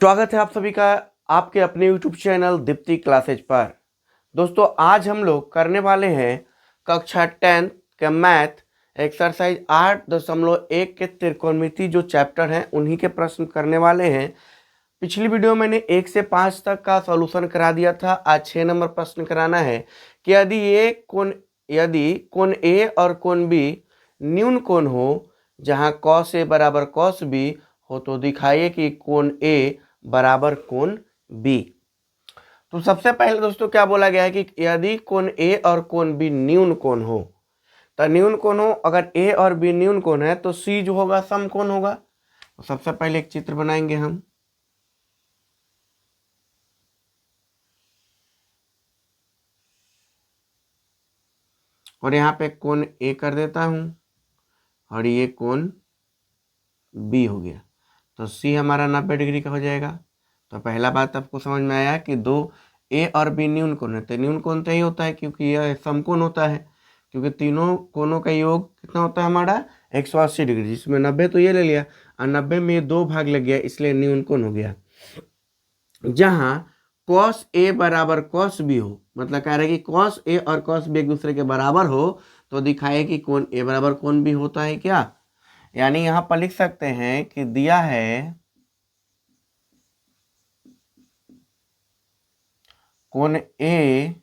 स्वागत है आप सभी का आपके अपने YouTube चैनल दीप्ति क्लासेज पर। दोस्तों आज हम लोग करने वाले हैं कक्षा 10 के मैथ एक्सरसाइज 8.1 के त्रिकोणमिति जो चैप्टर हैं उन्हीं के प्रश्न करने वाले हैं। पिछली वीडियो मैंने 1 से 5 तक का सॉल्यूशन करा दिया था। आज 6 नंबर प्रश्न कराना है कि यदि कोण ए और कोण बी न्यून कोण हो जहां cos ए बराबर cos बी हो तो दिखाइए कि कोण ए बराबर कोण बी। तो सबसे पहले दोस्तों क्या बोला गया है कि यदि कोण ए और कोण बी न्यून कोण हो, तो न्यून कोण हो अगर ए और बी न्यून कोण है तो सी जो होगा समकोण होगा। तो सबसे पहले एक चित्र बनाएंगे हम। और यहाँ पे कोण ए कर देता हूं और ये कोण बी हो गया, तो सी हमारा 90 डिग्री का हो जाएगा। तो पहला बात आपको समझ में आया कि दो ए और बी न्यून कोण है, तो न्यून कोण तो ही होता है क्योंकि यह समकोण होता है, क्योंकि तीनों कोणों का योग कितना होता है हमारा 180 डिग्री, जिसमें 90 तो ये ले लिया और 90 में ये 2 भाग लग गया, इसलिए न्यून कोण हो गया। जहां cos ए बराबर cos बी हो, मतलब कह रहे हैं कि cos ए और cos बी एक दूसरे के बराबर हो तो दिखाए कि कोण ए बराबर कोण बी होता है क्या। यानी यहां पर लिख सकते हैं कि दिया है कोण ए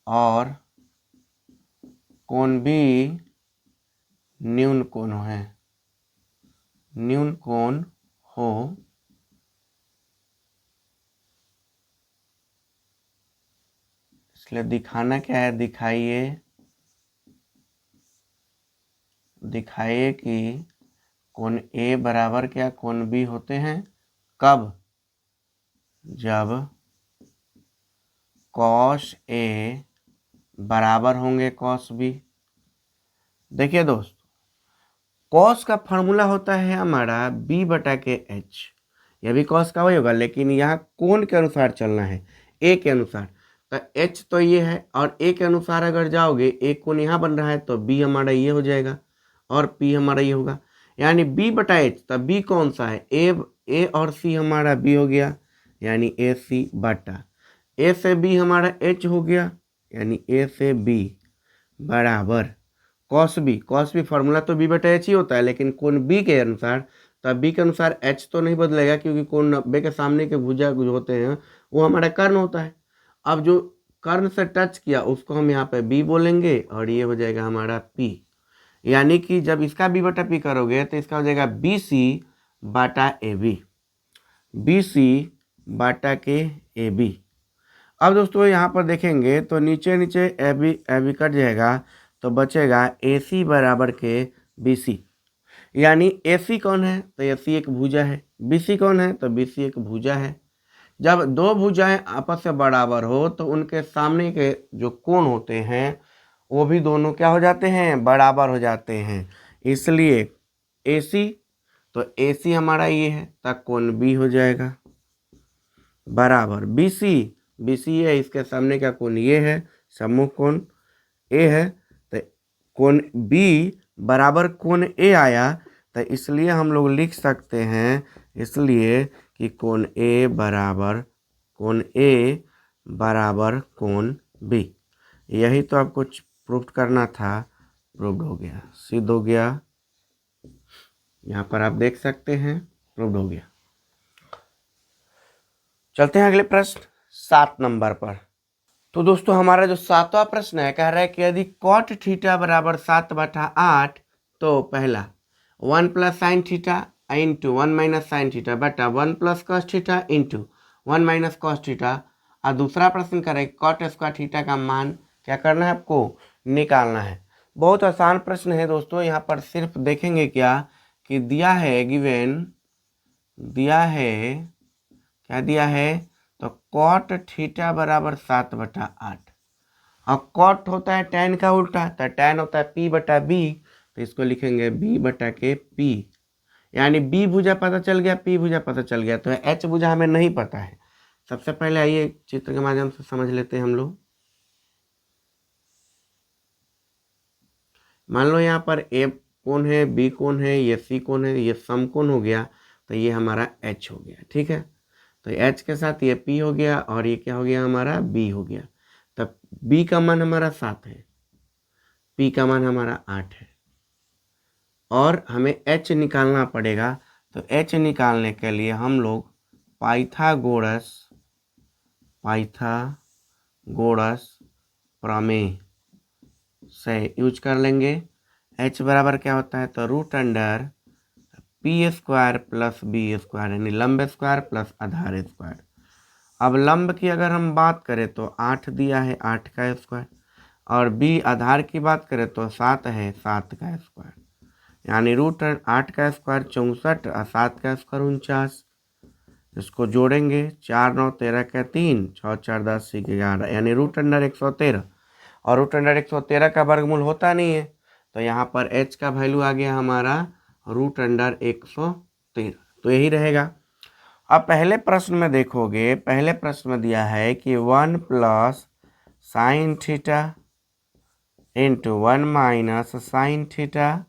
और कोण बी न्यून कोण है, न्यून कोण हो इसलिए दिखाना क्या है, दिखाइए कि कोण ए बराबर क्या कोण बी होते हैं। कब? जब cos ए बराबर होंगे cos बी। देखिए दोस्त, cos का फॉर्मूला होता है हमारा b बटा के h, यह भी cos का वही होगा लेकिन यहाँ कोण के अनुसार चलना है, a के अनुसार। तो h तो ये है और a के अनुसार अगर जाओगे, एक कोण यहाँ बन रहा है तो b हमारा ये हो जाएगा और p हमारा ये होगा, यानी b बटा h। तब b कौन सा है? a और c हमारा b हो गया, यानी a c बटा a से b हमारा h हो गया, यानी a से b बराबर cos b फार्मूला तो b बटा h ही होता है, लेकिन कोण b के अनुसार, तब b के अनुसार h तो नहीं बदलेगा क्योंकि कोण 90 के सामने के भुजा जो होते हैं वो हमारा कर्ण होता है। अब जो कर्ण से टच किया उसको हम यहाँ पे b बोलेंगे और ये हो जाएगा हमारा p, यानी कि जब इसका b बटा p करोगे तो इसका हो जाएगा bc बटा ab, bc बटा के ab। अब दोस्तों यहाँ पर देखेंगे तो नीचे नीचे ए बी कट जाएगा तो बचेगा ए सी बराबर के बी सी, यानी ए सी कौन है? तो ए सी एक भुजा है, बी सी कौन है? तो बी सी एक भुजा है। जब दो भुजाएं आपस में बराबर हो तो उनके सामने के जो कोण होते हैं वो भी दोनों क्या हो जाते हैं? बराबर हो जाते हैं। इसलिए ए सी, तो ए सी हमारा ये है तब कोण बी हो जाएगा बराबर बी सी है, इसके सामने का कोण ये है, सम्मुख कोण ए है, तो कोण बी बराबर कोण ए आया, तो इसलिए हम लोग लिख सकते हैं इसलिए कि कोण ए बराबर कोण बी। यही तो आपको प्रूफ करना था, प्रूव्ड हो गया, सिद्ध हो गया। यहाँ पर आप देख सकते हैं प्रूव्ड हो गया। चलते हैं अगले प्रश्न 7 नंबर पर। तो दोस्तों हमारा जो 7वां प्रश्न है कह रहा है कि यदि cot थीटा बराबर 7/8 तो पहला 1 plus sine theta into 1 minus sine theta बटा 1 plus cos theta into 1 minus cos theta, और दूसरा प्रश्न कह रहा है कॉट स्क्वायर थीटा का मान क्या करना है, आपको निकालना है। बहुत आसान प्रश्न है दोस्तों। यहाँ पर सिर्फ देखेंगे क्या कि दिया है क्या दिया है, तो कॉट थीटा बराबर 7/8 और कॉट होता है tan का उल्टा, तो tan होता है p बटा b, तो इसको लिखेंगे b बटा के p, यानी b भुजा पता चल गया, p भुजा पता चल गया, तो h भुजा हमें नहीं पता है। सबसे पहले आइए चित्र के माध्यम से समझ लेते हैं हम लोग। मान लो यहाँ पर a कोण है, b कोण है, ये c कोण है, ये समकोण हो गया, तो ये हमारा h हो गया। ठीक है, तो h के साथ ये p हो गया और ये क्या हो गया हमारा b हो गया। तब b का मान हमारा 7 है, p का मान हमारा 8 है और हमें h निकालना पड़ेगा। तो h निकालने के लिए हम लोग पाइथागोरस प्रमेय से यूज कर लेंगे। h बराबर क्या होता है, तो root under p square plus b square यानी लंब स्क्वायर प्लस आधार स्क्वायर। अब लंब की अगर हम बात करें तो 8 दिया है, 8 का स्क्वायर, और बी आधार की बात करें तो 7 है, 7 का स्क्वायर, यानी रूट 8 का स्क्वायर 64 और 7 का स्क्वायर 49। इसको जोड़ेंगे, 4 9 13 का 3, 6 4 10 11 यानी रूट अंडर 113, और रूट अंडर 113 का वर्गमूल होता नहीं है, तो यहाँ पर h का वैल्यू आ गया हमारा रूट अंडर 113, तो यही रहेगा। अब पहले प्रश्न में देखोगे, पहले प्रश्न में दिया है कि 1 plus sine theta into 1 minus sine theta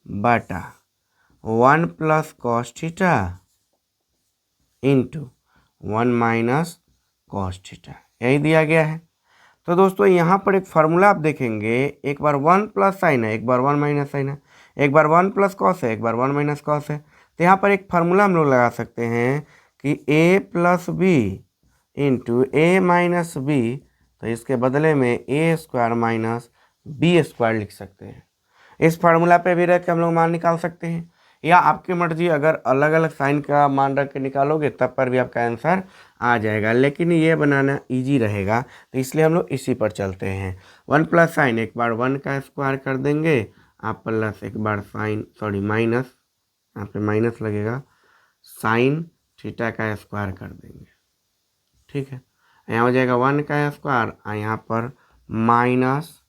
बटा 1 plus cos theta into 1 minus cos theta, यही दिया गया है। तो दोस्तों यहाँ पर एक फार्मूला आप देखेंगे, एक बार 1 प्लस साइन है, एक बार 1 माइनस साइन है, एक बार 1 प्लस कॉस है, एक बार 1 माइनस कॉस है। तो यहाँ पर एक फार्मूला हम लोग लगा सकते हैं कि a plus b into a minus b, तो इसके बदले में a square minus b square लिख सकते हैं। इस फार्मूला पे भी रख के हम लोग मान निकाल सकते हैं, या आपकी मर्जी, अगर अलग अलग साइन का मान रख के निकालोगे तब पर भी आपका आंसर आ जाएगा, लेकिन ये बनाना इजी रहेगा, तो इसलिए हम लोग इसी पर चलते हैं। 1 प्लस साइन, एक बार 1 का स्क्वायर कर देंगे आप, प्लस एक बार साइन माइनस, यहाँ पे माइनस लगेगा, साइन थीटा का स्क्वायर कर देंगे। ठीक है, यहाँ हो जाएगा 1 का स्क्वायर और यहाँ पर माइनस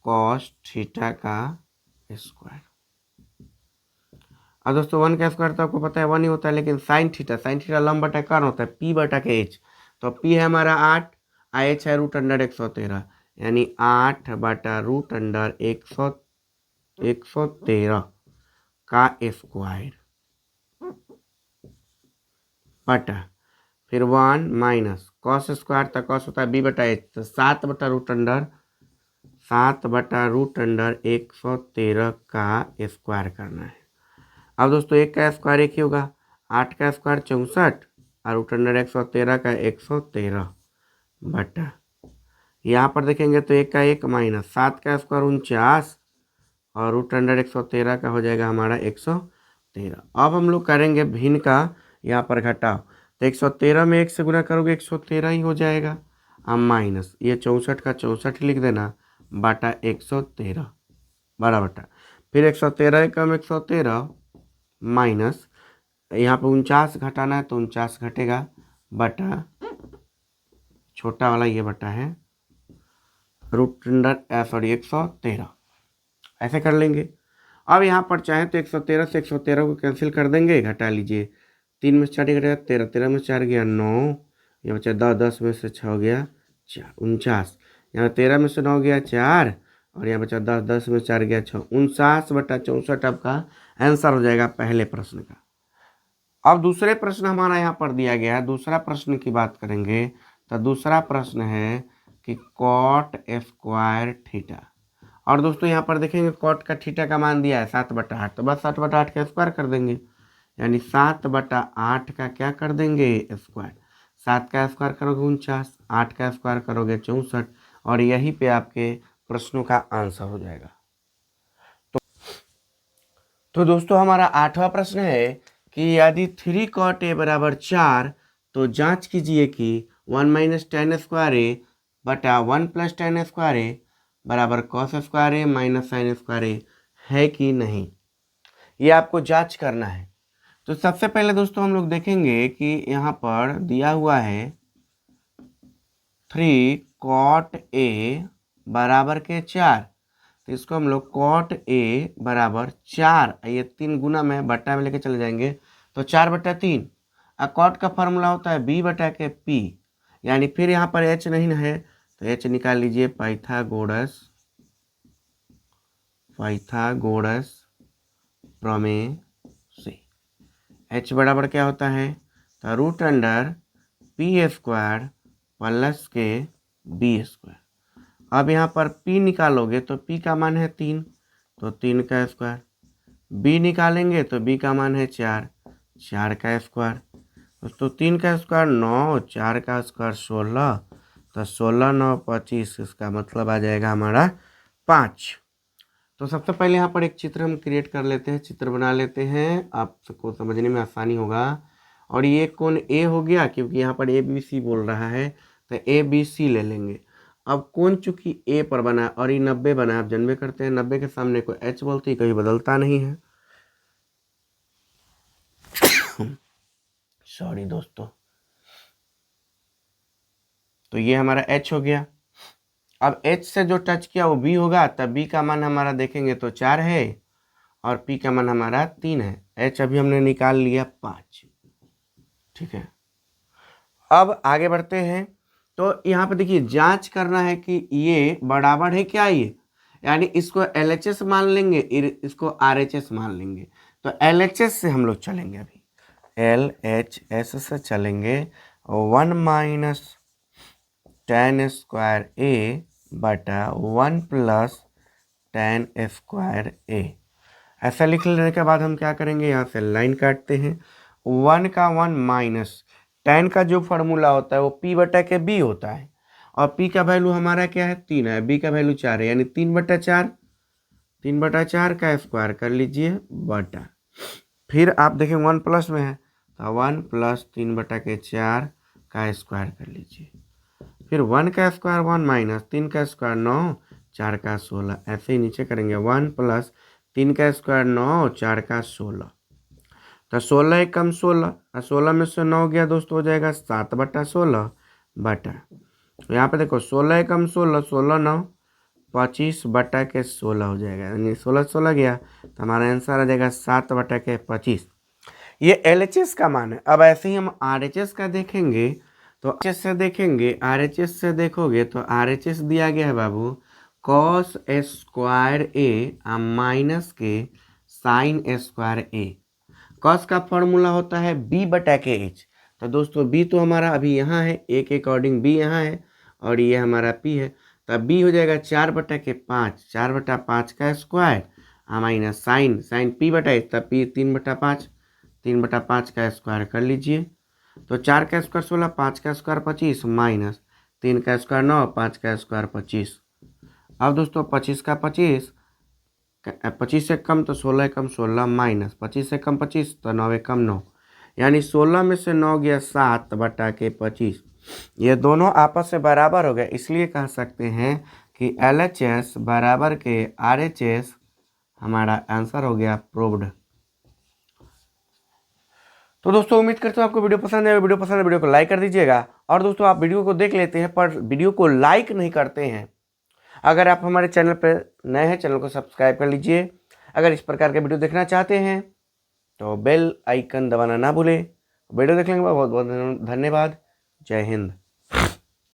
कॉस थीटा का स्क्वायर। और दोस्तों 1 का स्क्वायर तो आपको पता है 1 ही होता है, लेकिन साइन थीटा लंब बटा कौन होता है, पी बटा के एच। तो पी है हमारा 8, एच है रूट अंडर 113, यानी 8 बटा रूट अंडर 113 का स्क्वायर बटा फिर 1 माइनस कॉस स्क्वायर, तक कॉस होता है बी बटा एच, तो 7 बटा रूट अंडर 113 का स्क्वायर करना है। अब दोस्तों 1 का स्क्वायर 1 ही होगा, 8 का स्क्वायर 64 और रूट अंडर 113 का 113 बटा, यहाँ पर देखेंगे तो 1 का 1 माइनस 7 का स्क्वायर 49 और रूट अंडर 113 का हो जाएगा हमारा 113। अब हम लोग करेंगे भिन्न का यहाँ पर घटाव, तो 113 में 1 से गुना करोगे 113 ही हो जाएगा, अब माइनस ये 64 का 64 लिख देना बटा 113 बड़ा बटा, फिर 113 कम 113 माइनस, यहाँ पे 49 घटाना है तो 49 घटेगा बटा, छोटा वाला ये बटा है रूट अंडर 113, ऐसे कर लेंगे। अब यहाँ पर चाहे तो 113 से 113 को कैंसिल कर देंगे, घटा लीजिए, 3 में से 4 घटेगा 13, 13 में से 4 गया 9, यहाँ बचा 10, 10 में से 6 गया 4, 49, यहाँ 13 में से 9 गया 4 और यहाँ बचा 10, 10 में 4 गया 6, 49 बटा 64 आपका आंसर हो जाएगा पहले प्रश्न का। अब दूसरे प्रश्न हमारा यहाँ पर दिया गया है, दूसरा प्रश्न की बात करेंगे तो दूसरा प्रश्न है कि कॉट स्क्वायर थीटा, और दोस्तों यहाँ पर देखेंगे कॉट का थीटा का मान दिया है 7/8, तो बस 7/8 का स्क्वायर कर देंगे, यानी 7/8 का क्या कर देंगे स्क्वायर, 7 का स्क्वायर करोगे 49, 8 का स्क्वायर करोगे 64, और यहीं पे आपके प्रश्नों का आंसर हो जाएगा। तो दोस्तों हमारा 8वां प्रश्न है कि यदि 3 cot a बराबर 4, तो जांच कीजिए कि 1 माइनस टेन स्क्वायर ए बटा 1 प्लस टेन स्क्वायर ए बराबर कॉस स्क्वायर ए माइनस साइन स्क्वायर ए है कि नहीं, ये आपको जांच करना है। तो सबसे पहले दोस्तों हम लोग देखेंगे कि यहाँ पर दिया हुआ है 3 cot a बराबर के 4, तो इसको हम लोग cot a बराबर 4, ये 3 गुना में बट्टा में लेके चले जाएंगे तो 4/3, और cot का फार्मूला होता है b बटा के p, यानी फिर यहाँ पर h नहीं है तो h निकाल लीजिए पाइथागोरस प्रमेय से, h बराबर क्या होता है, तो root under p square plus के बी स्क्वायर। अब यहाँ पर p निकालोगे तो p का मान है 3, तो 3 का स्क्वायर, b निकालेंगे तो b का मान है 4, 4 का स्क्वायर। तो 3 का स्क्वायर 9, 4 का स्क्वायर 16, तो 16 9 25, इसका मतलब आ जाएगा हमारा 5। तो सबसे पहले यहाँ पर एक चित्र हम क्रिएट कर लेते हैं, चित्र बना लेते हैं, आपको समझने में आसानी होगा। और ये कोण ए हो गया, क्योंकि यहाँ पर ए बी सी बोल रहा है, तो ए बी सी ले लेंगे। अब कोण चूंकि ए पर बना और ये 90 बना, आप जानबे करते हैं 90 के सामने को एच बोलते ही कहीं बदलता नहीं है। सॉरी दोस्तों। तो ये हमारा h हो गया। अब h से जो टच किया वो b होगा, तब b का मान हमारा देखेंगे तो 4 है और p का मान हमारा 3 है। h अभी हमने निकाल लिया 5। ठीक है, अब आगे बढ़ते हैं। तो यहाँ पे देखिए जांच करना है कि ये बराबर है क्या, ये यानी इसको LHS मान लेंगे, इसको RHS मान लेंगे। तो LHS से हम लोग चलेंगे, अभी LHS से चलेंगे। 1 माइनस tan स्क्वायर ए बटा 1 प्लस tan स्क्वायर ए। ऐसा लिख लेने के बाद हम क्या करेंगे, यहाँ से लाइन काटते हैं। 1 का 1 माइनस tan का जो फार्मूला होता है वो p बटा के b होता है, और p का वैल्यू हमारा क्या है 3 है, b का वैल्यू 4 है, यानी 3/4, 3/4 का स्क्वायर कर लीजिए बटा, फिर आप देखें 1 प्लस में है तो 1 प्लस 3/4 का स्क्वायर कर लीजिए, फिर 1 का स्क्वायर 1 माइनस 3 का स्क्वायर 9, 4 का 16, ऐसे ही नीचे करेंगे 1 प्लस 3 का स्क्वायर 9, 4 का 16, तो 16 एकम 16, 16 में से 9 गया दोस्तों, हो जाएगा 7/16 बटा, यहाँ पे देखो 16 एकम 16, 16 9 25 बटा के 16 हो जाएगा, यानी 16 16 गया, तो हमारा आंसर आ जाएगा 7/25। ये LHS का मान है। अब ऐसे ही हम RHS का देखेंगे, तो RHS से देखेंगे, RHS से देखोगे तो RHS दिया गया है बाबू cos स्क्वायर ए माइनस के साइन स्क्वायर ए। कॉस का फॉर्मूला होता है b बटा के h। तो दोस्तों b तो हमारा अभी यहाँ है, a के अकॉर्डिंग b यहाँ है और ये हमारा p है, तब b हो जाएगा 4/5, 4/5 का स्क्वायर माइनस साइन p बटा h, तब p 3/5, 3/5 का स्क्वायर कर लीजिए। तो 4 का स्क्वायर 16, 5 का स्क्वायर 25 माइनस 3 का स्क्वायर 9, 5 का स्क्वायर 25। अब दोस्तों 25 का 25, 25 से कम तो 16 एकम 16 माइनस 25 से कम 25 तो 9 एकम 9, यानी 16 में से 9 गया 7/25। ये दोनों आपस में बराबर हो गए, इसलिए कह सकते हैं कि LHS बराबर के RHS। हमारा आंसर हो गया प्रूव्ड। तो दोस्तों उम्मीद करता हूँ आपको वीडियो पसंद है, वीडियो पसंद है वीडियो को लाइक कर दीजिएगा। और दोस्तों आप वीडियो को देख लेते हैं पर वीडियो को लाइक नहीं करते हैं। अगर आप हमारे चैनल पर नए हैं, चैनल को सब्सक्राइब कर लीजिए। अगर इस प्रकार के वीडियो देखना चाहते हैं तो बेल आइकन दबाना ना भूलें। वीडियो देखने के बाद बहुत बहुत धन्यवाद। जय हिंद।